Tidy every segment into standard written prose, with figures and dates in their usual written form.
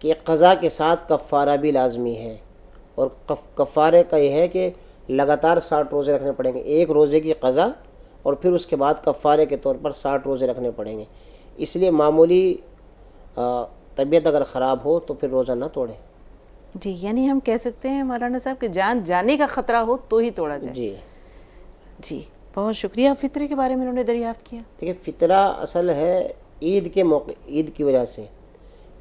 کہ قضا کے ساتھ کفارہ بھی لازمی ہے، اور کفارے کا یہ ہے کہ لگاتار 60 روزے رکھنے پڑیں گے، ایک روزے کی قضا اور پھر اس کے بعد کفارے کے طور پر 60 روزے رکھنے پڑیں گے۔ اس لیے معمولی طبیعت اگر خراب ہو تو پھر روزہ نہ توڑیں۔ جی، یعنی ہم کہہ سکتے ہیں مولانا صاحب کہ جان جانے کا خطرہ ہو تو ہی توڑا جائے۔ جی جی، بہت شکریہ۔ فطرے کے بارے میں انہوں نے دریافت کیا۔ دیکھیے، فطرہ اصل ہے عید کے موقع، عید کی وجہ سے،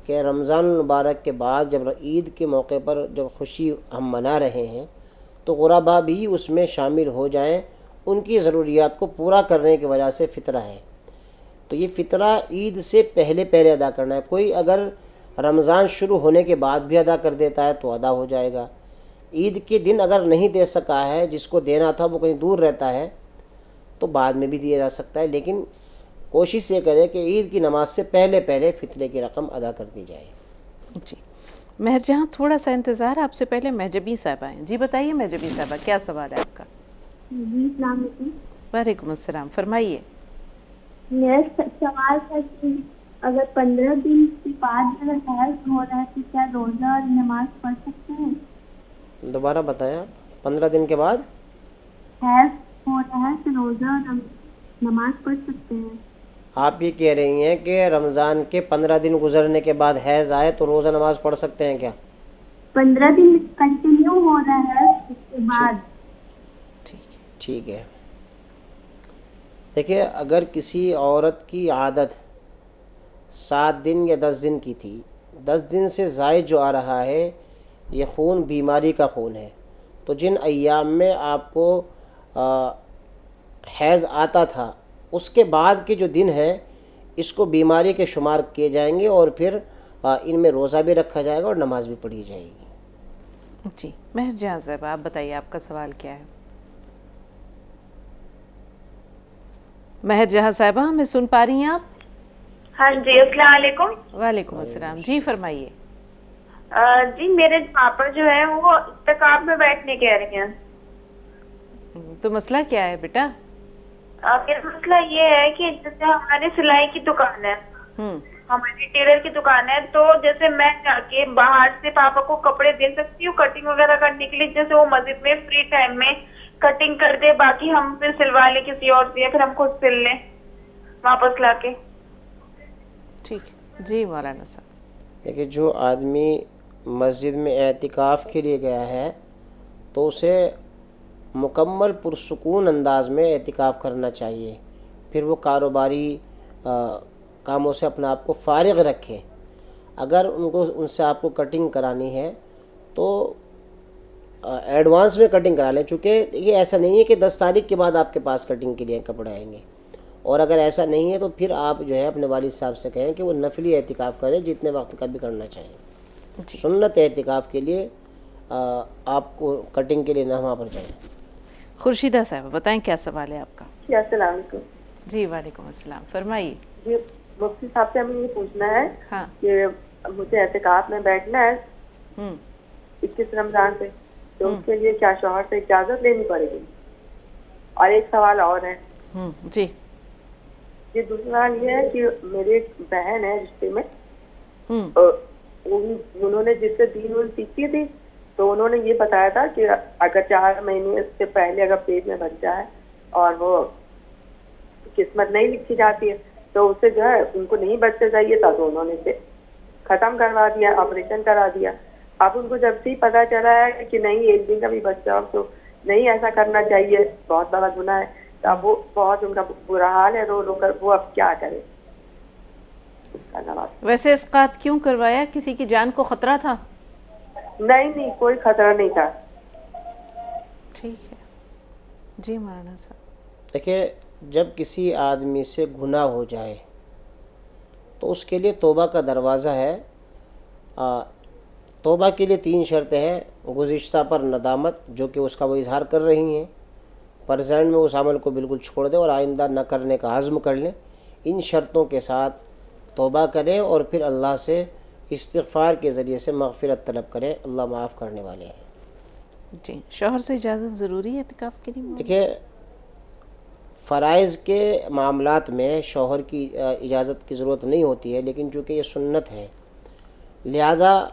کہ رمضان المبارک کے بعد جب عید کے موقع پر جب خوشی ہم منا رہے ہیں تو غربا بھی اس میں شامل ہو جائیں، ان کی ضروریات کو پورا کرنے کی وجہ سے فطرہ ہے۔ تو یہ فطرہ عید سے پہلے ادا کرنا ہے۔ کوئی اگر رمضان شروع ہونے کے بعد بھی ادا کر دیتا ہے تو ادا ہو جائے گا۔ عید کے دن اگر نہیں دے سکا ہے، جس کو دینا تھا وہ کہیں دور رہتا ہے، تو بعد میں بھی دیا جا سکتا ہے، لیکن کوشش یہ کرے کہ عید کی نماز سے پہلے فطرے کی رقم ادا کر دی جائے۔ جی، مہر جہاں تھوڑا سا انتظار، آپ سے پہلے مہجبی صاحبہ ہیں۔ جی بتائیے مہجبی صاحبہ، کیا سوال ہے آپ کا؟ جی السلام علیکم۔ وعلیکم السلام، فرمائیے۔ میرا سوال تھا کہ اگر 15 دن کے بعد اگر حیض ہو رہا ہے تو کیا روزہ اور نماز پڑھ سکتے ہیں؟ دوبارہ بتائیں آپ۔ 15 دن کے بعد حیض ہو رہا ہے تو روزہ اور نماز پڑھ سکتے ہیں؟ آپ یہ کہہ رہی ہیں کہ رمضان کے 15 دن گزرنے کے بعد حیض آئے تو روزہ نماز پڑھ سکتے ہیں کیا؟ 15 دن کنٹینیو ہو رہا ہے اس کے بعد۔ ٹھیک ہے۔ دیکھیے، اگر کسی عورت کی عادت 7 دن یا 10 دن کی تھی، 10 دن سے زائد جو آ رہا ہے یہ خون بیماری کا خون ہے، تو جن ایام میں آپ کو حیض آتا تھا اس کے بعد کے جو دن ہیں اس کو بیماری کے شمار کیے جائیں گے، اور پھر ان میں روزہ بھی رکھا جائے گا اور نماز بھی پڑھی جائے گی۔ جی، مہر جہاں صاحبہ، آپ بتائیے آپ کا سوال کیا ہے؟ مہر جہاں صاحبہ، ہمیں سن پا رہی ہیں آپ؟ ہاں جی، السلام علیکم۔ وعلیکم السلام، جی فرمائیے۔ جی میرے پاپا جو ہے وہ اعتکاف میں بیٹھنے کہہ رہے ہیں۔ تو مسئلہ کیا ہے بیٹا؟ میرا مسئلہ یہ ہے کہ جیسے ہماری سلائی کی دکان ہے، ہماری ٹیلر کی دکان ہے، تو جیسے میں جا کے باہر سے پاپا کو کپڑے دے سکتی ہوں کٹنگ وغیرہ کرنے کے لیے، جیسے وہ مسجد میں فری ٹائم میں کٹنگ کر دے، باقی ہم پھر سلوا لیں کسی اور سے، یا پھر ہم خود سل لیں واپس لا کے۔ ٹھیک ہے جی مولانا صاحب۔ دیکھیے، جو آدمی مسجد میں اعتکاف کے لیے گیا ہے تو اسے مکمل پرسکون انداز میں اعتکاف کرنا چاہیے، پھر وہ کاروباری کاموں سے اپنے آپ کو فارغ رکھے۔ اگر ان سے آپ کو کٹنگ کرانی ہے تو ایڈوانس میں کٹنگ کرا لیں، چونکہ یہ ایسا نہیں ہے کہ 10 تاریخ کے بعد آپ کے پاس کٹنگ کے لیے کپڑے آئیں گے، اور اگر ایسا نہیں ہے تو پھر آپ جو ہے اپنے والد صاحب سے کہیں کہ وہ نفلی اعتکاف کریں، جتنے وقت کا بھی کرنا چاہیں۔ سنت اعتکاف کے لیے آپ کو کٹنگ کے لیے نہ وہاں پر جائیں۔ خورشیدہ صاحب بتائیں کیا سوال ہے آپ کا؟ جی السلام علیکم۔ جی وعلیکم السلام، فرمائیے۔ جی مفتی صاحب سے ہمیں یہ پوچھنا ہے ہاں۔ کہ مجھے اعتکاف میں بیٹھنا ہے 21 رمضان سے، تو اس کے لیے کیا شوہر سے اجازت لینی پڑے گی؟ اور ایک سوال اور ہے۔ جی یہ دوسرا سوال یہ ہے کہ میری ایک بہن ہے رشتے میں، انہوں نے جس سے دین سیکھی تھی، تو انہوں نے یہ بتایا تھا کہ اگر 4 مہینے سے پہلے اگر پیٹ میں بچہ ہے اور وہ قسمت نہیں لکھی جاتی ہے تو اسے جو ہے ان کو نہیں بچہ چاہیے تھا، تو انہوں نے اسے ختم کروا دیا، آپریشن کرا دیا۔ اب ان کو جب سے پتا چلا ہے کہ نہیں 1 دن کا بھی بچہ ہو تو نہیں ایسا کرنا چاہیے، بہت بڑا گناہ ہے، تو اب وہ بہت ان کا برا حال ہے، رو رو کر وہ اب کیا کرے۔ ویسے اسقاط کیوں کروایا؟ کسی کی جان کو خطرہ تھا؟ نہیں کوئی خطرہ نہیں تھا۔ ٹھیک ہے جی مولانا صاحب۔ دیکھیے، جب کسی آدمی سے گناہ ہو جائے تو اس کے لیے توبہ کا دروازہ ہے۔ توبہ کے لیے 3 شرطیں ہیں: گزشتہ پر ندامت، جو کہ اس کا وہ اظہار کر رہی ہیں، پریزنٹ میں اس عمل کو بالکل چھوڑ دیں اور آئندہ نہ کرنے کا عزم کر لیں۔ ان شرطوں کے ساتھ توبہ کریں اور پھر اللہ سے استغفار کے ذریعے سے مغفرت طلب کریں، اللہ معاف کرنے والے ہیں۔ جی، شوہر سے اجازت ضروری ہے اعتکاف کے لیے؟ دیکھیے، فرائض کے معاملات میں شوہر کی اجازت کی ضرورت نہیں ہوتی ہے، لیکن چونکہ یہ سنت ہے لہذا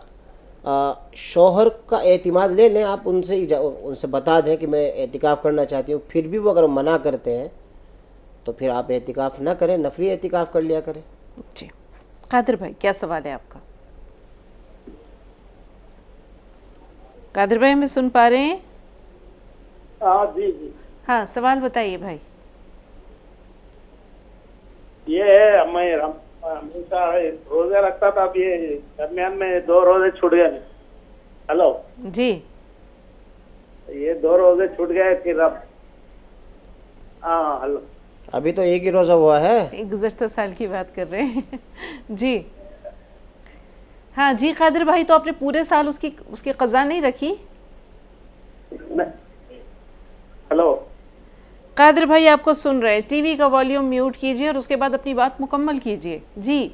شوہر کا اعتماد لے لیں آپ، ان سے بتا دیں کہ میں اعتکاف کرنا چاہتی ہوں، پھر بھی وہ اگر منع کرتے ہیں تو پھر آپ اعتکاف نہ کریں، نفلی اعتکاف کر لیا کریں۔ جی قادر بھائی کیا سوال ہے آپ کا؟ قادر بھائی ہمیں سن پا رہے ہیں؟ ہاں جی جی، ہاں سوال بتائیے بھائی۔ یہ ہے میں ہمیشہ روزے رکھتا تھا، اب یہ درمیان میں 2 روزے چھوٹ گئے۔ ہلو جی یہ 2 روزے چھوٹ گئے پھر اب ہلو ابھی تو ایک ہی روزہ ہوا ہے۔ ایک گزشتہ سال کی بات کر رہے ہیں جی ہاں جی قادر بھائی، تو آپ نے پورے سال اس کی قضا نہیں رکھی؟ ہلو قادر بھائی آپ کو سن رہے ہیں، ٹی وی کا والیوم میوٹ کیجئے اور اس کے بعد اپنی بات مکمل کیجئے۔ جی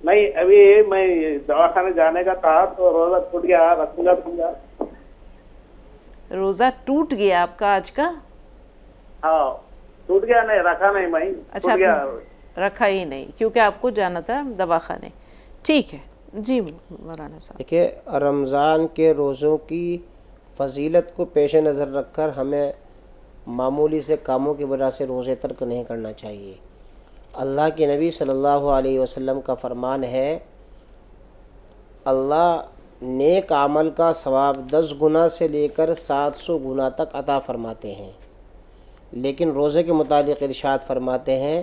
نہیں، ابھی میں دواخانے جانے کا تھا تو روزہ ٹوٹ گیا، رکھوں گا۔ روزہ ٹوٹ گیا آپ کا آج کا؟ ہاں ٹوٹ گیا، نہیں رکھا نہیں میں، اچھا ٹوٹ گیا۔ رکھا ہی نہیں کیونکہ آپ کو جانا تھا دواخانے، ٹھیک ہے جی مولانا صاحب۔ دیکھیے رمضان کے روزوں کی فضیلت کو پیش نظر رکھ کر ہمیں معمولی سے کاموں کی وجہ سے روزے ترک نہیں کرنا چاہیے۔ اللہ کے نبی صلی اللہ علیہ وسلم کا فرمان ہے، اللہ نیک عمل کا ثواب 10 گنا سے لے کر 700 گنا تک عطا فرماتے ہیں، لیکن روزے کے متعلق ارشاد فرماتے ہیں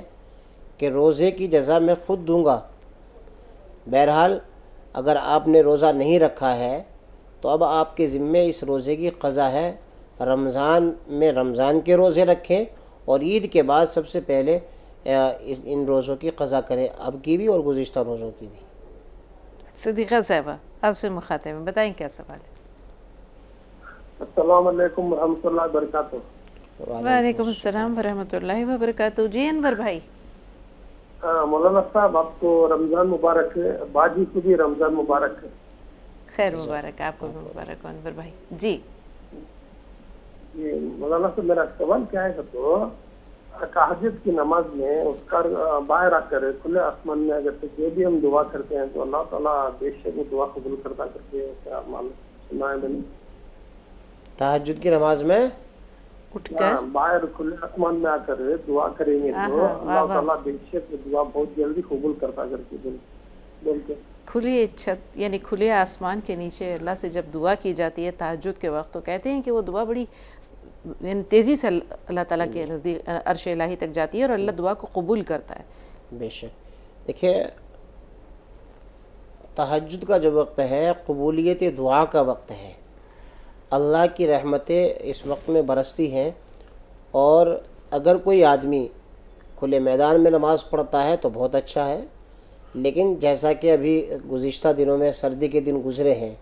کہ روزے کی جزا میں خود دوں گا۔ بہرحال اگر آپ نے روزہ نہیں رکھا ہے تو اب آپ کے ذمے اس روزے کی قضا ہے۔ رمضان میں رمضان کے روزے رکھیں اور عید کے بعد سب سے پہلے ان روزوں کی قضا کریں، اب کی بھی اور گزشتہ روزوں کی بھی۔ صدیقہ صاحبہ آپ سے مخاطب ہیں، بتائیں کیا سوال ہے؟ السلام علیکم ورحمۃ اللہ وبرکاتہ۔ وعلیکم السلام ورحمۃ اللہ وبرکاتہ۔ جی انور بھائی۔ مولانا صاحب آپ کو رمضان مبارک ہے، باجی کو بھی رمضان مبارک ہے۔ خیر مبارک، آپ کو بھی مبارک انور بھائی۔ جی مولانا صاحب میرا سوال کیا ہے تو تہجد کی نماز میں اس کا باہر آ کر کھلے آسمان میں اگر جو بھی ہم دعا کرتے ہیں تو اللہ تعالیٰ بے شک وہ دعا قبول کرتا کرتے ہیں، کیا معلوم سنا ہے میں نے؟ تہجد کی نماز میں اٹھ کر باہر کھلے آسمان میں آ کر دعا کریں گے تو اللہ تعالیٰ بے شک دعا بہت جلدی قبول کرتا کرتے بولتے۔ کھلی چھت یعنی کھلے آسمان کے نیچے اللہ سے جب دعا کی جاتی ہے تہجد کے وقت، تو کہتے ہیں کہ وہ دعا بڑی یعنی تیزی سے اللہ تعالیٰ کے نزدیک عرش الہی تک جاتی ہے اور اللہ دعا کو قبول کرتا ہے۔ بے شک دیکھیے تہجد کا جو وقت ہے قبولیت دعا کا وقت ہے، اللہ کی رحمتیں اس وقت میں برستی ہیں، اور اگر کوئی آدمی کھلے میدان میں نماز پڑھتا ہے تو بہت اچھا ہے، لیکن جیسا کہ ابھی گزشتہ دنوں میں سردی کے دن گزرے ہیں،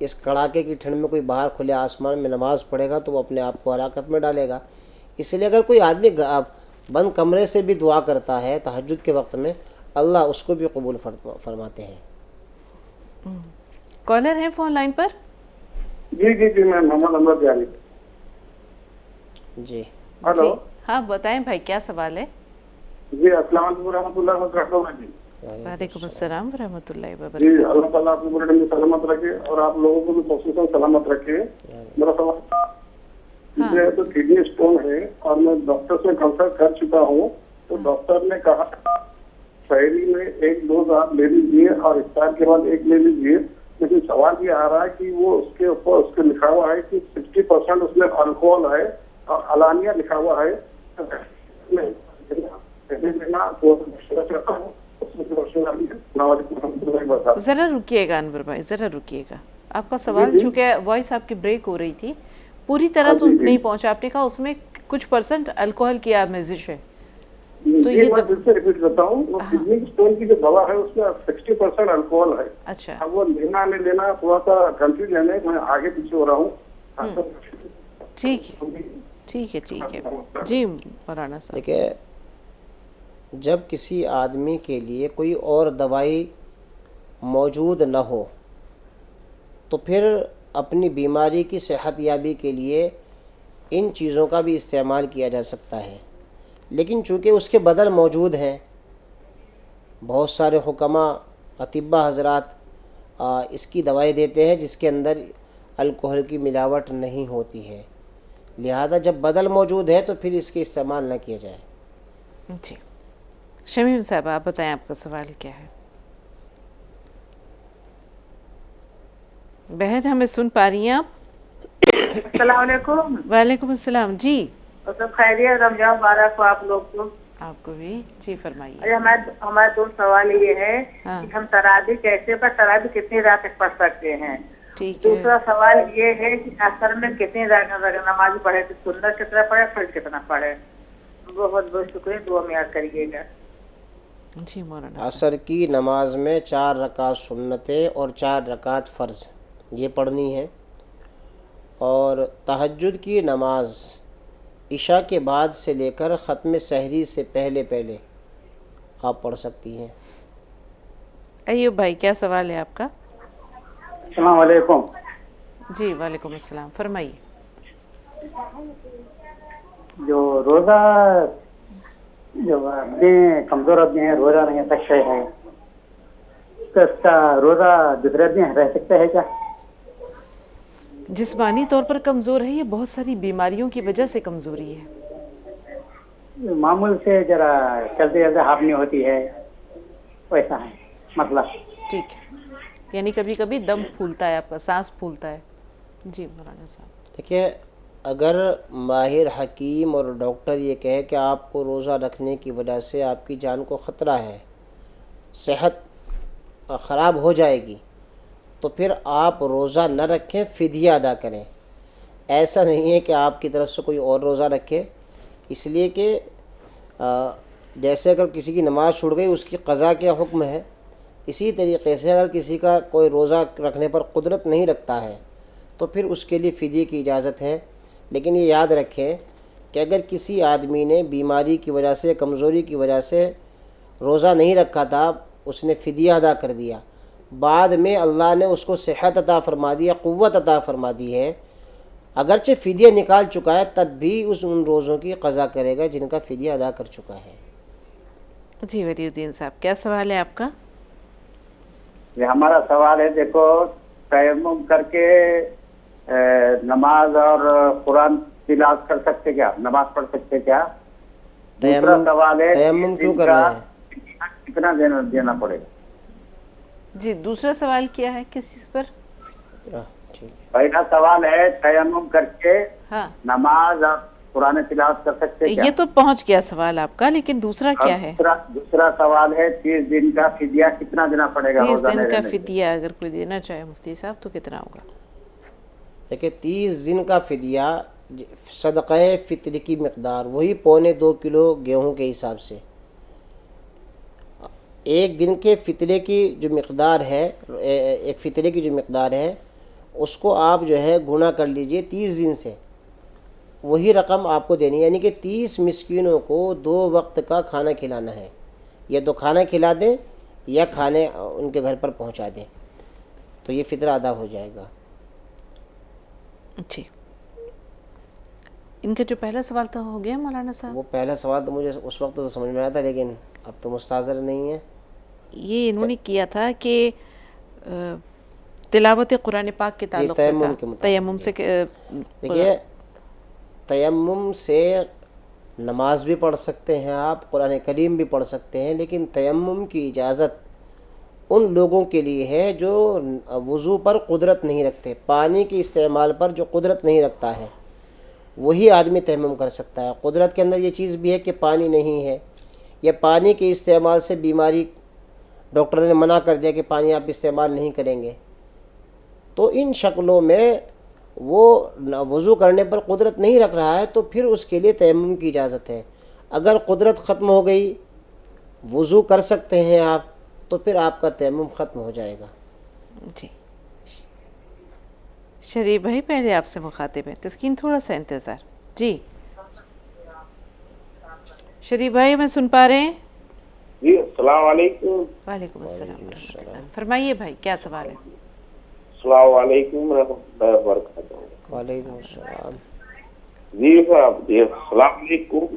اس کڑاکے کی ٹھنڈ میں کوئی باہر کھلے آسمان میں نماز پڑھے گا تو وہ اپنے آپ کو ہلاکت میں ڈالے گا۔ اس لیے اگر کوئی آدمی بند کمرے سے بھی دعا کرتا ہے تہجد کے وقت میں، اللہ اس کو بھی قبول فرماتے ہیں۔ کالر ہیں فون لائن پر؟ جی جی جی میں محمد امرت جانی۔ جی ہلو ہاں بتائیں بھائی کیا سوال ہے؟ جی السلام علیکم ورحمۃ اللہ وبرکاتہ۔ جی وعلیکم السلام ورحمۃ اللہ جی وبرکاتہ۔ اللہ تعالیٰ آپ کو پورے دن میں سلامت رکھے اور آپ لوگوں کو بھی خصوصاً سلامت رکھے۔ میرا سوال مجھے تو کڈنی اسٹون ہے اور میں ڈاکٹر سے کنسلٹ کر چکا ہوں، تو ڈاکٹر نے کہا شہری میں 1 ڈوز آپ لے لیجیے اور افطار کے بعد 1 لے لیجیے، لیکن سوال یہ آ رہا ہے کہ وہ اس کے اوپر اس کے لکھا ہوا ہے کہ 60% اس میں الکوہل ہے اور علانیہ لکھا ہوا ہے۔ ذرا رکیے گا انور بھائی، ذرا رکیے گا، آپ کا سوال چونکہ وائس آپ کی بریک ہو رہی تھی، پوری طرح تو نہیں پہنچا۔ آپ نے کہا اس میں کچھ % الکوہل کی آمیزش ہے، تو یہ میں پھر سے ریپیٹ کرتا ہوں، وہ کڈنی اسٹون کی جو دوا ہے اس میں 60% الکوہل ہے۔ اچھا اب وہ لینا نہیں لینا تھوڑا سا کنفیوژن ہے، میں آگے پیچھے ہو رہا ہوں۔ ٹھیک ہے ٹھیک ہے ٹھیک ہے جی مولانا صاحب۔ دیکھیے جب کسی آدمی کے لیے کوئی اور دوائی موجود نہ ہو تو پھر اپنی بیماری کی صحت یابی کے لیے ان چیزوں کا بھی استعمال کیا جا سکتا ہے۔ لیکن چونکہ اس کے بدل موجود ہیں، بہت سارے حکماء اطباء حضرات اس کی دوائی دیتے ہیں جس کے اندر الکحل کی ملاوٹ نہیں ہوتی ہے، لہذا جب بدل موجود ہے تو پھر اس کے استعمال نہ کیا جائے۔ جی شمیم صاحب آپ بتائیں آپ کا سوال کیا ہے؟ بہن ہمیں سن پا رہی ہیں آپ؟ السلام علیکم، وعلیکم السلام۔ جی سب خیریت، رمضان مبارک ہو آپ لوگ کو۔ آپ کو بھی۔ جی فرمائیے۔ ارے ہمارے دو سوال یہ ہے کہ ہم تراویح کیسے پر تراویح کتنی رات تک پڑھ سکتے ہیں؟ ٹھیک ہے۔ دوسرا سوال یہ ہے کہ اثر میں کتنی نماز پڑھے، سنت کتنا پڑھے، فرض کتنا پڑھے؟ بہت بہت شکریہ، دعا میں یاد کریے گا۔ جی مولانا عصر کی نماز میں 4 رکعت سنتیں اور 4 رکعت فرض یہ پڑھنی ہے، اور تہجد کی نماز عشاء کے بعد سے لے کر ختم سحری سے پہلے آپ پڑھ سکتی ہیں۔ ایوب بھائی کیا سوال ہے آپ کا؟ السلام علیکم۔ جی وعلیکم السلام، فرمائیے۔ جو روزہ جو آدمی کمزور آدمی ہے، روزہ نہیں سکتے ہیں، تو اس کا روزہ دوسرے آدمی رہ سکتے ہیں کیا؟ جسمانی طور پر کمزور ہے یا بہت ساری بیماریوں کی وجہ سے کمزوری ہے؟ معمول سے ذرا چلتے چلتے ہاف نہیں ہوتی ہے، ویسا ہے مسئلہ۔ ٹھیک ہے، یعنی کبھی کبھی دم پھولتا ہے، آپ کا سانس پھولتا ہے۔ جی مولانا صاحب۔ دیکھیے، اگر ماہر حکیم اور ڈاکٹر یہ کہے کہ آپ کو روزہ رکھنے کی وجہ سے آپ کی جان کو خطرہ ہے، صحت خراب ہو جائے گی، تو پھر آپ روزہ نہ رکھیں، فدیہ ادا کریں۔ ایسا نہیں ہے کہ آپ کی طرف سے کوئی اور روزہ رکھے، اس لیے کہ جیسے اگر کسی کی نماز چھوٹ گئی اس کی قضا کیا حکم ہے، اسی طریقے سے اگر کسی کا کوئی روزہ رکھنے پر قدرت نہیں رکھتا ہے تو پھر اس کے لیے فدیے کی اجازت ہے۔ لیکن یہ یاد رکھیں کہ اگر کسی آدمی نے بیماری کی وجہ سے، کمزوری کی وجہ سے روزہ نہیں رکھا تھا، اس نے فدیہ ادا کر دیا، بعد میں اللہ نے اس کو صحت عطا فرما دی، قوت عطا فرما دی ہے، اگرچہ فدیہ نکال چکا ہے تب بھی ان روزوں کی قضا کرے گا جن کا فدیہ ادا کر چکا ہے۔ جی ولی الدین صاحب کیا سوال ہے آپ کا؟ یہ ہمارا سوال ہے، دیکھو تیمم کر کے نماز اور قرآن تلاوت کر سکتے کیا، نماز پڑھ سکتے کیا؟ دوسرا سوال ہے تیمم کیوں کر رہے ہیں؟ کتنا دینا پڑے گا؟ جی دوسرا سوال کیا ہے، کس چیز پر؟ پہلا سوال ہے تیمم کر کے ہاں نماز اور قرآن تلاوت کر سکتے کیا؟ یہ تو پہنچ گیا سوال آپ کا، لیکن دوسرا کیا ہے؟ دوسرا سوال ہے 30 دن کا فدیہ کتنا دینا پڑے گا؟ 30 دن کا فدیہ اگر کوئی دینا چاہے مفتی صاحب تو کتنا ہوگا؟ دیکھیں 30 دن کا فدیہ صدقہ فطر کی مقدار وہی 1.25 کلو گیہوں کے حساب سے، ایک دن کے فطرے کی جو مقدار ہے، ایک فطرے کی جو مقدار ہے اس کو آپ جو ہے گنا کر لیجئے 30 دن سے، وہی رقم آپ کو دینی ہے، یعنی کہ 30 مسکینوں کو 2 وقت کا کھانا کھلانا ہے، یا 2 کھانا کھلا دیں یا کھانے ان کے گھر پر پہنچا دیں، تو یہ فطرہ ادا ہو جائے گا۔ جی ان کا جو پہلا سوال تھا ہو گیا مولانا صاحب؟ وہ پہلا سوال تو مجھے اس وقت تو سمجھ میں آیا تھا، لیکن اب تو مستحضر نہیں ہے۔ یہ انہوں نے کیا تھا کہ تلاوت قرآن پاک کے تعلق سے تھا، تیمم سے۔ دیکھیے تیمم سے نماز بھی پڑھ سکتے ہیں آپ، قرآن کریم بھی پڑھ سکتے ہیں، لیکن تیمم کی اجازت ان لوگوں کے لیے ہے جو وضو پر قدرت نہیں رکھتے، پانی کے استعمال پر جو قدرت نہیں رکھتا ہے وہی آدمی تیمم کر سکتا ہے۔ قدرت کے اندر یہ چیز بھی ہے کہ پانی نہیں ہے، یا پانی کے استعمال سے بیماری، ڈاکٹر نے منع کر دیا کہ پانی آپ استعمال نہیں کریں گے، تو ان شکلوں میں وہ وضو کرنے پر قدرت نہیں رکھ رہا ہے تو پھر اس کے لیے تیمم کی اجازت ہے۔ اگر قدرت ختم ہو گئی، وضو کر سکتے ہیں آپ، تو پھر آپ کا تیمم ختم ہو جائے گا۔ جی شریف بھائی پہلے آپ سے مخاطب ہیں، تسکین تھوڑا سا انتظار۔ جی شریف بھائی ہمیں سن پا رہے ہیں؟ جی السلام علیکم۔ وعلیکم السلام ورحمۃ اللہ۔ فرمائیے بھائی کیا سوال ہے؟ السلام علیکم ورحمۃ اللہ وبرکاتہ۔ وعلیکم السلام۔ جی صاحب، جی السلام علیکم۔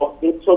100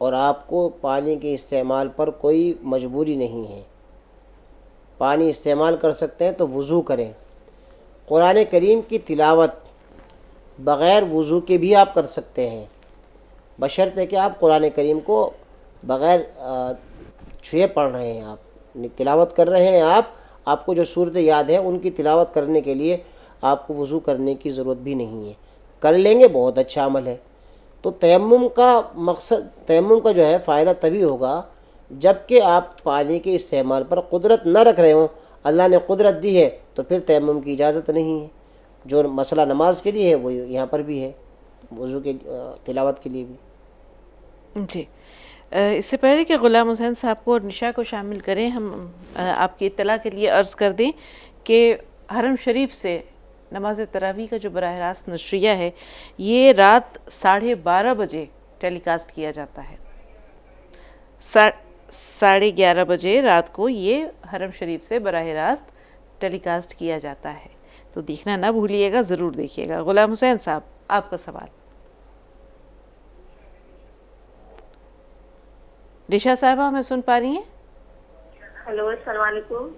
اور آپ کو پانی کے استعمال پر کوئی مجبوری نہیں ہے، پانی استعمال کر سکتے ہیں تو وضو کریں۔ قرآن کریم کی تلاوت بغیر وضو کے بھی آپ کر سکتے ہیں، بشرطے کہ آپ قرآن کریم کو بغیر چھوئے پڑھ رہے ہیں، آپ تلاوت کر رہے ہیں، آپ کو جو صورتیں یاد ہیں ان کی تلاوت کرنے کے لیے آپ کو وضو کرنے کی ضرورت بھی نہیں ہے، کر لیں گے بہت اچھا عمل ہے۔ تو تیمم کا مقصد، تیمم کا جو ہے فائدہ تبھی ہوگا جب کہ آپ پانی کے استعمال پر قدرت نہ رکھ رہے ہوں، اللہ نے قدرت دی ہے تو پھر تیمم کی اجازت نہیں ہے۔ جو مسئلہ نماز کے لیے ہے وہ یہاں پر بھی ہے، وضو کے تلاوت کے لیے بھی۔ جی، اس سے پہلے کہ غلام حسین صاحب کو اور نشا کو شامل کریں، ہم آپ کی اطلاع کے لیے عرض کر دیں کہ حرم شریف سے نماز تراویح کا جو براہ راست نشریہ ہے یہ رات 12:30 بجے ٹیلی کاسٹ کیا جاتا ہے، 11:30 بجے رات کو یہ حرم شریف سے براہ راست ٹیلی کاسٹ کیا جاتا ہے، تو دیکھنا نہ بھولیے گا، ضرور دیکھیے گا۔ غلام حسین صاحب، آپ کا سوال۔ رشا صاحبہ ہمیں سن پا رہی ہیں؟ ہیلو، السلام علیکم۔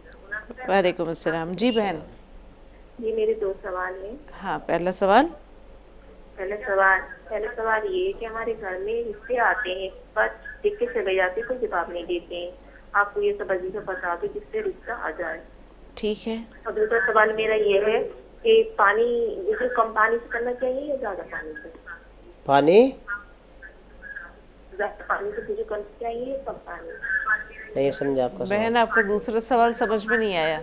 وعلیکم السلام۔ جی بہن، جی میرے 2 سوال ہیں۔ ہاں، پہلا سوال یہ ہے کہ ہمارے گھر میں رشتے آتے ہیں، بس دیکھ کے چلے جاتے، کوئی جواب نہیں دیتے ہیں، آپ کو یہ سب عزیز بتا دو جس سے رشتہ آ جائے۔ ٹھیک ہے۔ اور دوسرا سوال میرا یہ ہے کہ پانی کم پانی سے کرنا چاہیے یا زیادہ پانی سے؟ زیادہ پانی سے وضو کرنا چاہیے یا کم پانی؟ نہیں سمجھا آپ کا سوال۔ بہن، آپ کا دوسرا سوال سمجھ میں نہیں آیا۔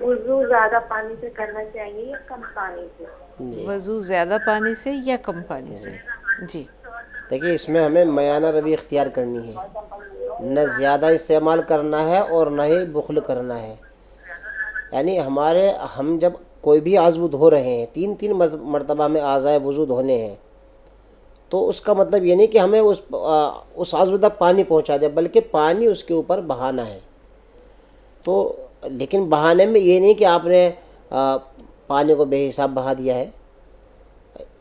وضو زیادہ پانی سے کرنا چاہیے یا کم پانی سے؟ وضو زیادہ پانی سے یا کم پانی سے؟ جی دیکھیے، اس میں ہمیں میانہ روی اختیار کرنی ہے، نہ زیادہ استعمال کرنا ہے اور نہ ہی بخل کرنا ہے۔ یعنی ہم جب کوئی بھی عضو دھو رہے ہیں، 3 مرتبہ میں اعضائے وضو دھونے ہیں، تو اس کا مطلب یہ نہیں کہ ہمیں اس عضو تک پانی پہنچا دے، بلکہ پانی اس کے اوپر بہانا ہے۔ تو لیکن بہانے میں یہ نہیں کہ آپ نے پانی کو بے حساب بہا دیا ہے،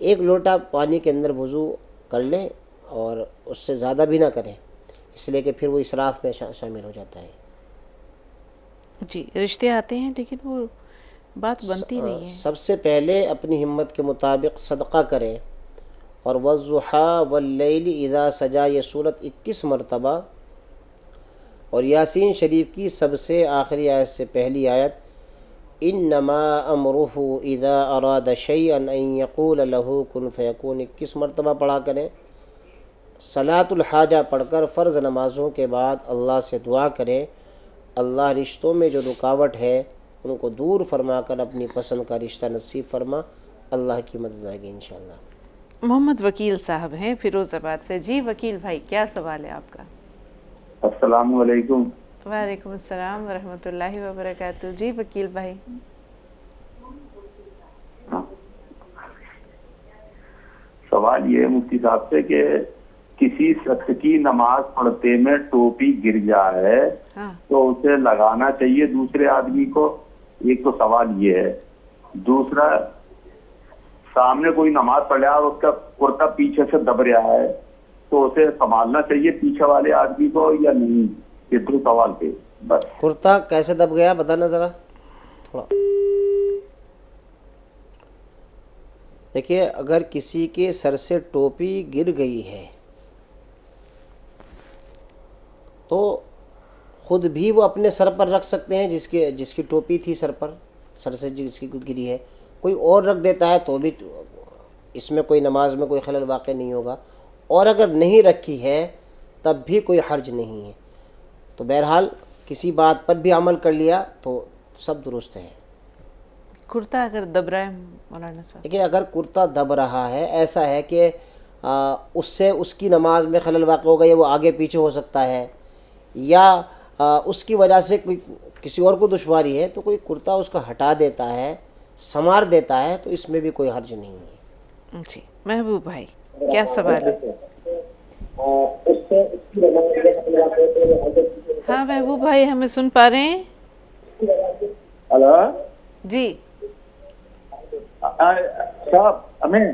1 لوٹا پانی کے اندر وضو کر لیں اور اس سے زیادہ بھی نہ کریں، اس لیے کہ پھر وہ اسراف میں شامل ہو جاتا ہے۔ جی، رشتے آتے ہیں لیکن وہ بات بنتی نہیں ہے۔ سب سے پہلے اپنی ہمت کے مطابق صدقہ کریں، اور والضحیٰ واللیل اذا سجا یہ سورت 21 مرتبہ، اور یاسین شریف کی سب سے آخری آیت سے پہلی آیت انما امرہ اذا اراد شیئا ان یقول له کن فیکون 21 مرتبہ پڑھا کریں۔ صلاۃ الحاجہ پڑھ کر فرض نمازوں کے بعد اللہ سے دعا کریں، اللہ رشتوں میں جو رکاوٹ ہے ان کو دور فرما کر اپنی پسند کا رشتہ نصیب فرما، اللہ کی مدد آئے گی انشاءاللہ۔ محمد وکیل صاحب ہیں فیروز آباد سے۔ جی وکیل بھائی، کیا سوال ہے آپ کا؟ السلام علیکم۔ وعلیکم السلام ورحمۃ اللہ وبرکاتہ۔ جی وکیل بھائی، سوال یہ ہے مفتی صاحب سے کہ کسی شخص کی نماز پڑھتے میں ٹوپی گر جائے تو اسے لگانا چاہیے دوسرے آدمی کو؟ ایک تو سوال یہ ہے۔ دوسرا، سامنے کوئی نماز پڑھ رہا ہے اور اس کا کرتا پیچھے سے دب رہا ہے تو اسے سنبھالنا چاہیے پیچھے والے آدمی کو یا نہیں؟ یہ 2 سوال تھے بس۔ کرتا کیسے دب گیا بتانا ذرا تھوڑا۔ دیکھیے، اگر کسی کے سر سے ٹوپی گر گئی ہے تو خود بھی وہ اپنے سر پر رکھ سکتے ہیں، جس کی ٹوپی تھی سر پر، سر سے جس کی گری ہے، کوئی اور رکھ دیتا ہے تو بھی اس میں کوئی نماز میں کوئی خلل واقع نہیں ہوگا، اور اگر نہیں رکھی ہے تب بھی کوئی حرج نہیں ہے۔ تو بہرحال کسی بات پر بھی عمل کر لیا تو سب درست ہے۔ کرتا اگر دب رہا ہے مولانا صاحب، دیکھیے، اگر کرتا دب رہا ہے، ایسا ہے کہ اس سے اس کی نماز میں خلل واقع ہو گئی، وہ آگے پیچھے ہو سکتا ہے، یا اس کی وجہ سے کوئی کسی اور کو دشواری ہے، تو کوئی کرتا اس کا ہٹا دیتا ہے، سنوار دیتا ہے، تو اس میں بھی کوئی حرج نہیں ہے۔ جی محبوب بھائی، کیا سوال ہے؟ ہاں محبوب بھائی، ہمیں سن پا رہے ہیں؟ ہلو جی صاحب، ہمیں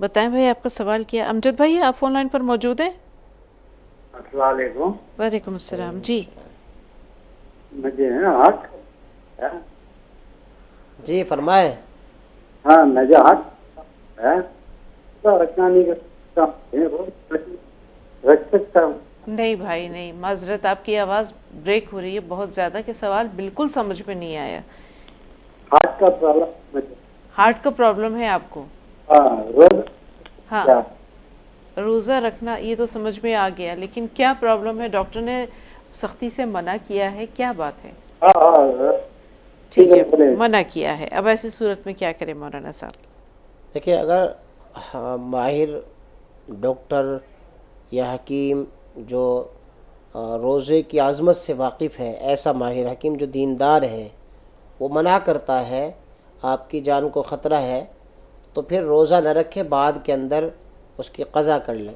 بتائیں بھائی آپ کا سوال کیا. امجد بھائی آپ فون لائن پر موجود ہیں؟ السلام علیکم. وعلیکم السلام. جی مجھے ہاتھ جی فرمائیں. ہاں مجھے ہاتھ رکھنا نہیں رکھ سکتا ہوں. نہیں بھائی نہیں، معذرت آپ کی آواز بریک ہو رہی ہے بہت زیادہ، کہ سوال بالکل سمجھ میں نہیں آیا. ہارٹ کا پرابلم. ہارٹ کا پرابلم ہے آپ کو؟ ہاں روزہ رکھنا یہ تو سمجھ میں آ گیا، لیکن کیا پرابلم ہے؟ ڈاکٹر نے سختی سے منع کیا ہے، کیا بات ہے؟ ٹھیک ہے منع کیا ہے، اب ایسی صورت میں کیا کرے مولانا صاحب؟ دیکھیے اگر ماہر ڈاکٹر یا حکیم جو روزے کی عظمت سے واقف ہے، ایسا ماہر حکیم جو دیندار ہے، وہ منع کرتا ہے آپ کی جان کو خطرہ ہے، تو پھر روزہ نہ رکھے، بعد کے اندر اس کی قضا کر لیں.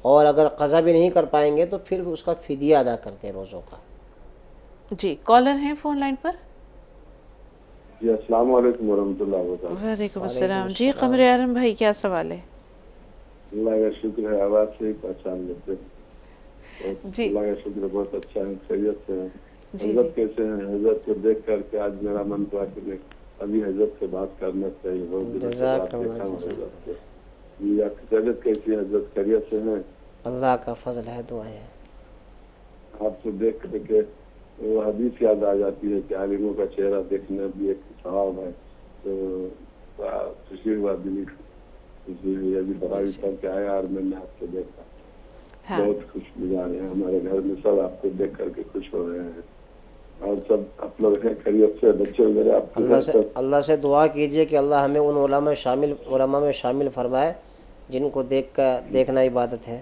اور اگر قضا بھی نہیں کر پائیں گے تو پھر اس کا فدیہ ادا کرتے ہیں روزوں کا. جی کالر ہیں فون لائن پر. جی السلام علیکم ورحمۃ اللہ وبرکاتہ. وعلیکم السلام. جی قمر عالم بھائی کیا سوال ہے؟ اللہ کا شکر ہے، آواز سے ہی پہچان لیتے. جی اللہ کا شکر ہے، بہت اچھا ہے، خیریت سے ہیں. حضرت کیسے ہیں؟ حضرت کو دیکھ کر کے آج میرا من ہوا کہ ابھی حضرت سے بات کرنا چاہیے. بہت دنوں سے بات دیکھا ہوں حضرت سے. جی آپ کی طبیعت کیسی ہے حضرت؟ خیریت سے ہیں؟ اللہ کا فضل ہے، دعائیں ہیں. آپ کو دیکھ کر کے وہ حدیث یاد آ جاتی ہے کہ عالموں کا چہرہ دیکھنا بھی ایک ثواب ہے. تو خوشی ہوا دلی ابھی تراویح پڑھ کے آیا اور میں نے آپ کو دیکھا، بہت خوش مزاج ہیں. ہمارے گھر میں سب آپ کو دیکھ کر کے خوش ہو رہے ہیں، اور سب آپ لوگ ہیں خیریت سے؟ بچے وغیرہ آپ اللہ سے دعا کیجئے کہ اللہ ہمیں ان علماء میں شامل فرمائے جن کو دیکھنا عبادت ہے.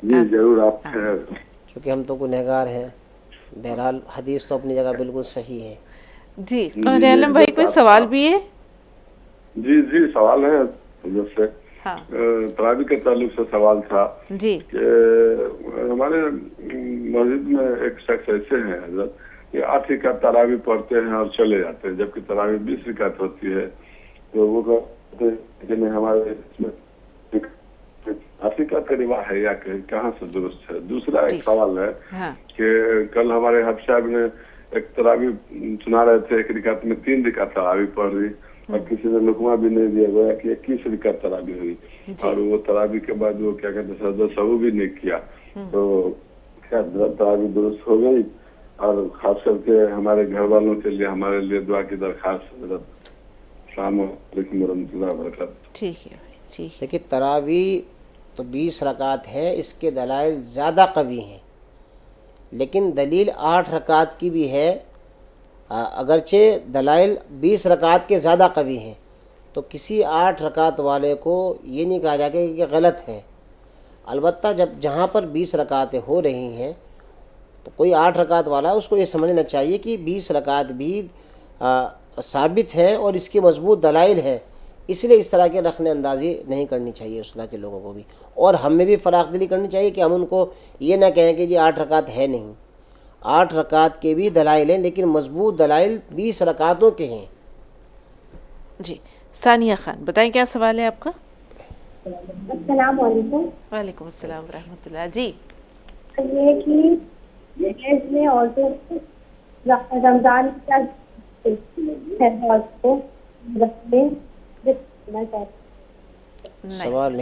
جی ضرور آپ چونکہ ہم تو گنہگار ہیں. بہرحال حدیث تو اپنی جگہ بالکل صحیح ہے. جی قمر عالم بھائی کوئی سوال بھی ہے؟ جی سوال ہے حضرت سے. تراویح کے تعلق سے سوال تھا جی کہ ہمارے مسجد میں ایک شخص ایسے ہیں حضرت کہ 8 رکعت تراویح پڑھتے ہیں اور چلے جاتے ہیں، جبکہ تراویح 20 رکعت ہوتی ہے. تو وہ کہتے ہیں کہ ہمارے اس میں 8 رکعت کا رواج ہے یا کہاں سے درست ہے؟ دوسرا ایک سوال ہے کہ کل ہمارے حافظ صاحب نے ایک تراویح سنا رہے تھے، 1 رکعت میں 3 رکعت تراویح پڑھ رہی، اور کسی نے لقمہ بھی نہیں دیا، گویا کہ 21 رکعت تراویح ہوئی. اور وہ تراویح کے بعد وہ کیا کہتے ہیں سجدہ سہو بھی نہیں کیا. تو کیا تراویح درست ہو گئی؟ اور خاص کر کے ہمارے گھر والوں کے لیے ہمارے لیے دعا کی درخواست. السلام علیکم ورحمۃ اللہ وبرکاتہ. ٹھیک ہے ٹھیک. دیکھیے تراویح تو 20 رکعت ہے، اس کے دلائل زیادہ قوی ہیں، لیکن دلیل 8 رکعت کی بھی ہے. اگرچہ دلائل 20 رکعت کے زیادہ قوی ہیں، تو کسی 8 رکعت والے کو یہ نہیں کہا جائے کہ غلط ہے. البتہ جہاں پر 20 رکعتیں ہو رہی ہیں تو کوئی 8 رکعت والا اس کو یہ سمجھنا چاہیے کہ 20 رکعت بھی ثابت ہے اور اس کی مضبوط دلائل ہے، اس لیے اس طرح کے رخنہ اندازی نہیں کرنی چاہیے اس طرح کے لوگوں کو بھی. اور ہمیں بھی فراخ دلی کرنی چاہیے کہ ہم ان کو یہ نہ کہیں کہ جی 8 رکعت ہے نہیں. 8 رکعت کے بھی دلائل ہیں، لیکن مضبوط دلائل 20 رکعتوں کے ہیں. جی ثانیہ خان بتائیں کیا سوال ہے آپ کا؟ السلام علیکم. وعلیکم السلام ورحمۃ اللہ. جی یہ کہ میں عورتوں کو رمضان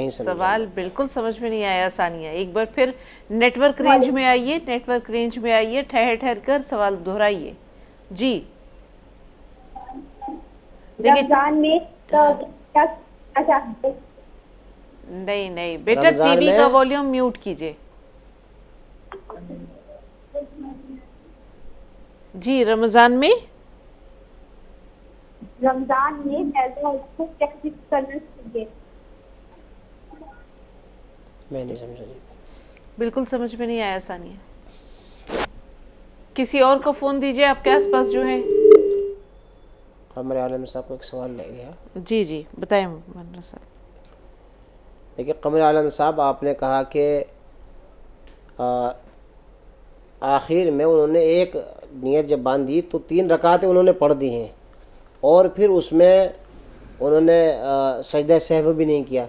سوال بالکل سمجھ میں نہیں آیا ثانیہ. ایک بار پھر نیٹ ورک رینج میں آئیے، نیٹ ورک رینج میں آئیے، ٹھہر کر سوال دہرائیے. جی رمضان میں نہیں بیٹا ٹی وی کا والیوم میوٹ کیجئے. جی رمضان میں کرنا چاہیے. میں نہیں سمجھا جی. بالکل سمجھ میں نہیں آیا ثانیہ. کسی اور کو فون دیجئے آپ کے آس پاس جو ہے. قمر عالم صاحب کو ایک سوال لے گیا. جی بتائیں مولانا صاحب. دیکھیے قمر عالم صاحب آپ نے کہا کہ آخر میں انہوں نے ایک نیت جب باندھی تو 3 رکعتیں انہوں نے پڑھ دی ہیں، اور پھر اس میں انہوں نے سجدہ سہو بھی نہیں کیا.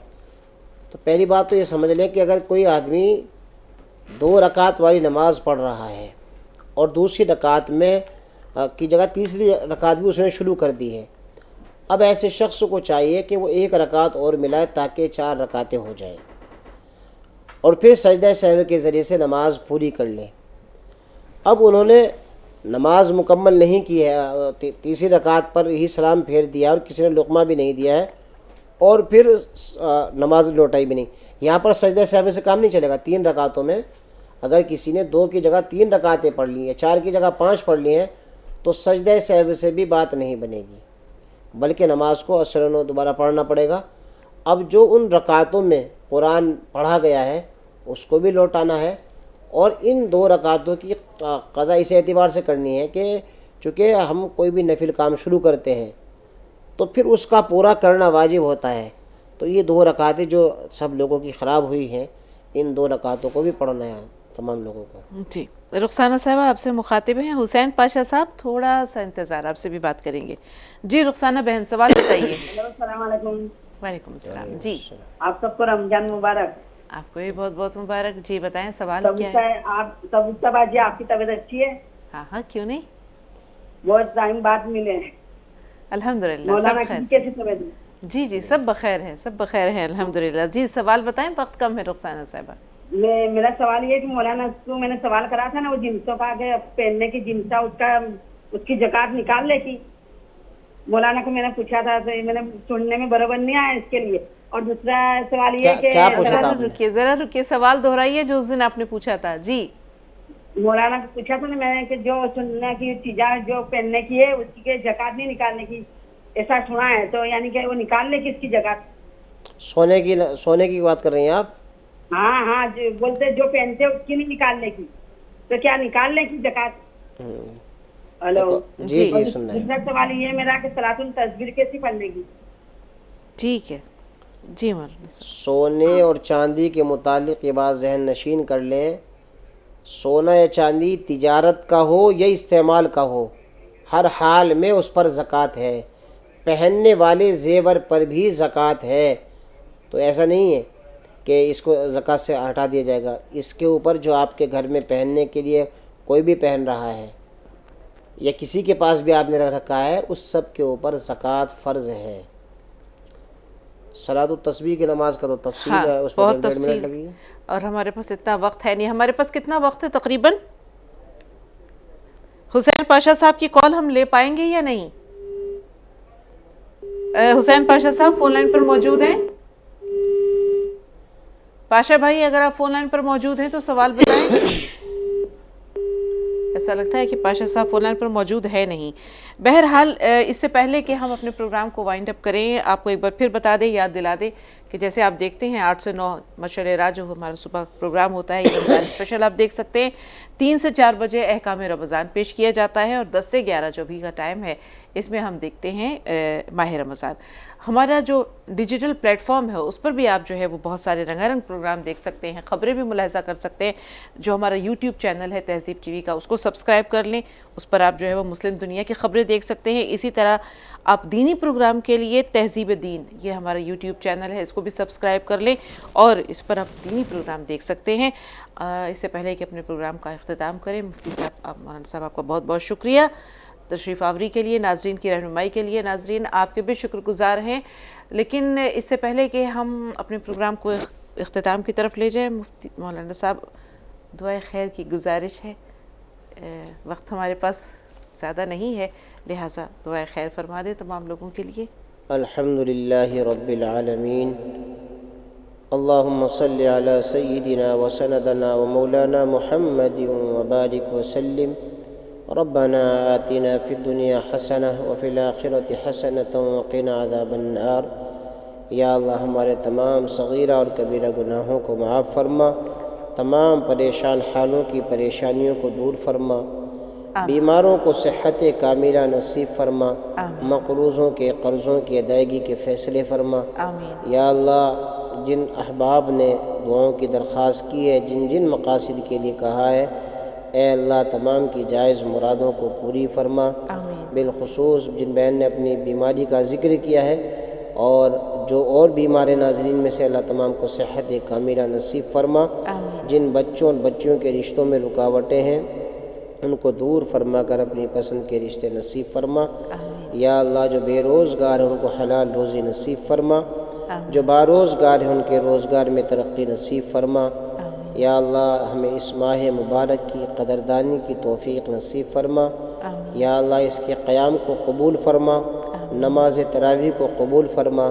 تو پہلی بات تو یہ سمجھ لیں کہ اگر کوئی آدمی 2 رکعت والی نماز پڑھ رہا ہے اور دوسری رکعت میں کی جگہ تیسری رکعت بھی اس نے شروع کر دی ہے، اب ایسے شخص کو چاہیے کہ وہ 1 رکعت اور ملائے تاکہ 4 رکعتیں ہو جائیں اور پھر سجدہ سہو کے ذریعے سے نماز پوری کر لیں. اب انہوں نے نماز مکمل نہیں کی ہے، تیسری رکعت پر ہی سلام پھیر دیا اور کسی نے لقمہ بھی نہیں دیا ہے اور پھر نماز لوٹائی بھی نہیں. یہاں پر سجدہ سہو سے کام نہیں چلے گا. 3 رکعتوں میں اگر کسی نے 2 کی جگہ 3 رکعتیں پڑھ لی ہیں، 4 کی جگہ 5 پڑھ لی ہیں، تو سجدہ سہو سے بھی بات نہیں بنے گی، بلکہ نماز کو اثر دوبارہ پڑھنا پڑے گا. اب جو ان رکعتوں میں قرآن پڑھا گیا ہے اس کو بھی لوٹانا ہے، اور ان 2 رکعتوں کی قضا اس اعتبار سے کرنی ہے کہ چونکہ ہم کوئی بھی نفل کام شروع کرتے ہیں تو پھر اس کا پورا کرنا واجب ہوتا ہے. تو یہ 2 رکعتیں جو سب لوگوں کی خراب ہوئی ہیں، ان 2 رکعتوں کو بھی پڑھنا ہے تمام لوگوں کو. جی رخسانہ صاحبہ آپ سے مخاطب ہیں حسین پاشا صاحب، تھوڑا سا انتظار، آپ سے بھی بات کریں گے. جی رخسانہ بہن سوال بتائیے. السلام علیکم. وعلیکم السلام. جی آپ سب کو رمضان مبارک. آپ کو بھی بہت بہت مبارک. جی بتائیں سوال کیا ہے. آپ سب جی آپ کی طبیعت اچھی ہے؟ ہاں ہاں کیوں نہیں، بہت ٹائم بعد ملے ہیں. الحمدللہ سب خیر. جی جی سب بخیر ہیں، سب بخیر ہیں الحمدللہ. جی سوال بتائیں، وقت کم ہے رخسانہ صاحبہ. میرا سوال یہ ہے کہ مولانا کو میں نے سوال کرا تھا نا، وہ جنسوں کا کہ پہننے کی جنسا اس کی زکات نکال لے کی. مولانا کو میں نے پوچھا تھا تو میں نے سننے میں برابر نہیں آیا اس کے لیے. اور دوسرا سوال یہ کہ ذرا رکیے سوال دہرائیے جو اس دن آپ نے پوچھا تھا. جی مولانا کو پوچھا تھا نا میں نے کہ جو سننے کی چیزیں جو پہننے کی ہے اس کی زکات نہیں نکالنے کی، ایسا سنا ہے، تو یعنی کہ وہ نکال لے کس کی زکات؟ سونے کی بات کر رہی ہیں آپ؟ ہاں ہاں بولتے جو پہنتے اس کی نہیں نکالنے کی، تو کیا نکالنے کی زکات؟ ہلو جی جی سن رہے ہیں. دوسرا سوال یہ میرا کہ صلاۃ التسبیح کیسی پڑھنے کی؟ ٹھیک ہے جی مولانا. سونے اور چاندی کے متعلق یہ بات ذہن نشین کر لیں، سونا یا چاندی تجارت کا ہو یا استعمال کا ہو، ہر حال میں اس پر زکوٰۃ ہے. پہننے والے زیور پر بھی زکوٰۃ ہے. تو ایسا نہیں ہے کہ اس کو زکوٰۃ سے ہٹا دیا جائے گا. اس کے اوپر جو آپ کے گھر میں پہننے کے لیے کوئی بھی پہن رہا ہے یا کسی کے پاس بھی آپ نے رکھ رکھا ہے، اس سب کے اوپر زکوٰۃ فرض ہے. صلاۃ التسبیح کی نماز کا تو تفصیل ہے، اس میں بہت تفصیل، اور ہمارے پاس اتنا وقت ہے نہیں. ہمارے پاس کتنا وقت ہے تقریباً؟ حسین پاشا صاحب کی کال ہم لے پائیں گے یا نہیں؟ حسین پاشا صاحب فون لائن پر موجود ہیں؟ پاشا بھائی اگر آپ فون لائن پر موجود ہیں تو سوال بتائیں. ایسا لگتا ہے کہ پاشا صاحب فون لائن پر موجود ہے نہیں. بہرحال اس سے پہلے کہ ہم اپنے پروگرام کو وائنڈ اپ کریں، آپ کو ایک بار پھر بتا دیں، یاد دلا دیں کہ جیسے آپ دیکھتے ہیں 8 سے 9 مشعل راہ جو ہمارا صبح پروگرام ہوتا ہے، یہ رمضان اسپیشل آپ دیکھ سکتے ہیں. 3 سے 4 بجے احکام رمضان پیش کیا جاتا ہے، اور 10 سے 11 جو بھی کا ٹائم ہے اس میں ہم دیکھتے ہیں ماہ رمضان. ہمارا جو ڈیجیٹل پلیٹ فارم ہے اس پر بھی آپ جو ہے وہ بہت سارے رنگا رنگ پروگرام دیکھ سکتے ہیں، خبریں بھی ملاحظہ کر سکتے ہیں. جو ہمارا یوٹیوب چینل ہے تہذیب ٹی وی کا، اس کو سبسکرائب کر لیں، اس پر آپ جو ہے وہ مسلم دنیا کی خبریں دیکھ سکتے ہیں. اسی طرح آپ دینی پروگرام کے لیے تہذیب دین، یہ ہمارا یوٹیوب چینل ہے، اس کو بھی سبسکرائب کر لیں اور اس پر آپ دینی پروگرام دیکھ سکتے ہیں. اس سے پہلے کہ اپنے پروگرام کا اختتام کریں، مفتی صاحب مولانا صاحب آپ کا بہت بہت شکریہ تشریف آوری کے لیے، ناظرین کی رہنمائی کے لیے. ناظرین آپ کے بھی شکر گزار ہیں. لیکن اس سے پہلے کہ ہم اپنے پروگرام کو اختتام کی طرف لے جائیں، مفتی مولانا صاحب دعائے خیر کی گزارش ہے. وقت ہمارے پاس زیادہ نہیں ہے، لہٰذا دعائے خیر فرما دیں تمام لوگوں کے لیے. الحمدللہ رب العالمین، اللہم صلی علی سیدنا و سندنا و مولانا محمد وبارک وسلم. ربنا آتنا فی الدنیا حسنہ وفی الآخرۃ حسنۃ وقنا عذاب النار. یا اللہ ہمارے تمام صغیرہ اور کبیرہ گناہوں کو معاف فرما، تمام پریشان حالوں کی پریشانیوں کو دور فرما، بیماروں کو صحت کاملہ نصیب فرما، مقروضوں کے قرضوں کی ادائیگی کے فیصلے فرما. یا اللہ جن احباب نے دعاؤں کی درخواست کی ہے، جن جن مقاصد کے لیے کہا ہے، اے اللہ تمام کی جائز مرادوں کو پوری فرما. بالخصوص جن بہن نے اپنی بیماری کا ذکر کیا ہے، اور جو اور بیمار ناظرین میں سے اللہ تمام کو صحت کاملہ نصیب فرما، جن بچوں اور بچیوں کے رشتوں میں رکاوٹیں ہیں ان کو دور فرما کر اپنی پسند کے رشتے نصیب فرما۔ یا اللہ جو بے روزگار ہیں ان کو حلال روزی نصیب فرما، جو باروزگار ہیں ان کے روزگار میں ترقی نصیب فرما۔ یا اللہ ہمیں اس ماہ مبارک کی قدردانی کی توفیق نصیب فرما۔ یا اللہ اس کے قیام کو قبول فرما، نماز تراویح کو قبول فرما،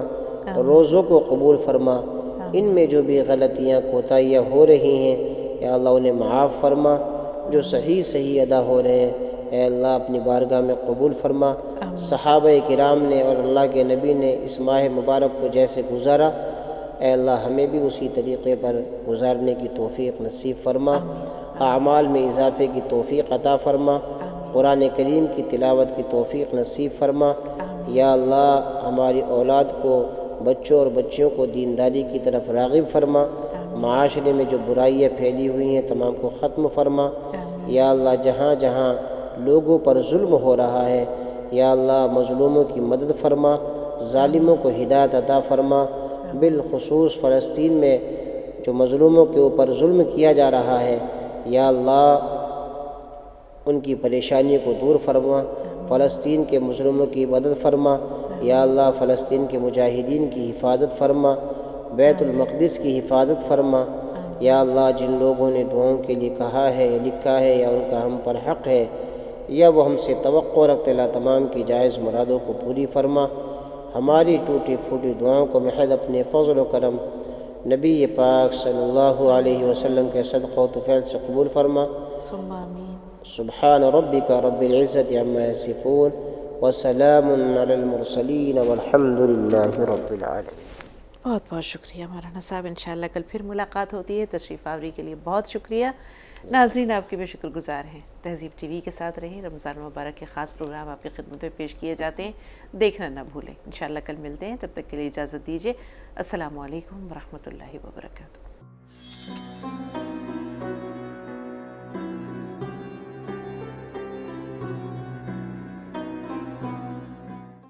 روزوں کو قبول فرما۔ ان میں جو بھی غلطیاں کوتاہیاں ہو رہی ہیں یا اللہ انہیں معاف فرما، جو صحیح ادا ہو رہے ہیں اے اللہ اپنی بارگاہ میں قبول فرما۔ صحابہ کرام نے اور اللہ کے نبی نے اس ماہ مبارک کو جیسے گزارا اے اللہ ہمیں بھی اسی طریقے پر گزارنے کی توفیق نصیب فرما، اعمال میں اضافے کی توفیق عطا فرما، قرآن کریم کی تلاوت کی توفیق نصیب فرما۔ یا اللہ ہماری اولاد کو، بچوں اور بچیوں کو دینداری کی طرف راغب فرما، معاشرے میں جو برائیاں پھیلی ہوئی ہیں تمام کو ختم فرما۔ یا اللہ جہاں جہاں لوگوں پر ظلم ہو رہا ہے یا اللہ مظلوموں کی مدد فرما، ظالموں کو ہدایت عطا فرما، بالخصوص فلسطین میں جو مظلوموں کے اوپر ظلم کیا جا رہا ہے یا اللہ ان کی پریشانی کو دور فرما، فلسطین کے مظلوموں کی مدد فرما۔ یا اللہ فلسطین کے مجاہدین کی حفاظت فرما، بیت المقدس کی حفاظت فرما۔ یا اللہ جن لوگوں نے دعاؤں کے لیے کہا ہے یا لکھا ہے یا ان کا ہم پر حق ہے یا وہ ہم سے توقع رکھتے اللہ تمام کی جائز مرادوں کو پوری فرما۔ ہماری ٹوٹی پھوٹی دعاؤں کو محض اپنے فضل و کرم نبی پاک صلی اللہ علیہ وسلم کے صدقہ و طفیل سے قبول فرما۔ سبحان ربک رب العزت عما یصفون وسلام علی المرسلین والحمد للہ رب العالمین۔ بہت بہت شکریہ مولانا صاحب، انشاءاللہ کل پھر ملاقات ہوتی ہے۔ تشریف آوری کے لیے بہت شکریہ۔ ناظرین آپ کے بھی شکر گزار ہیں، تہذیب ٹی وی کے ساتھ رہیں۔ رمضان مبارک کے خاص پروگرام آپ کی خدمت میں پیش کیے جاتے ہیں، دیکھنا نہ بھولیں۔ انشاءاللہ کل ملتے ہیں، تب تک کے لیے اجازت دیجیے۔ السلام علیکم ورحمۃ اللہ وبرکاتہ۔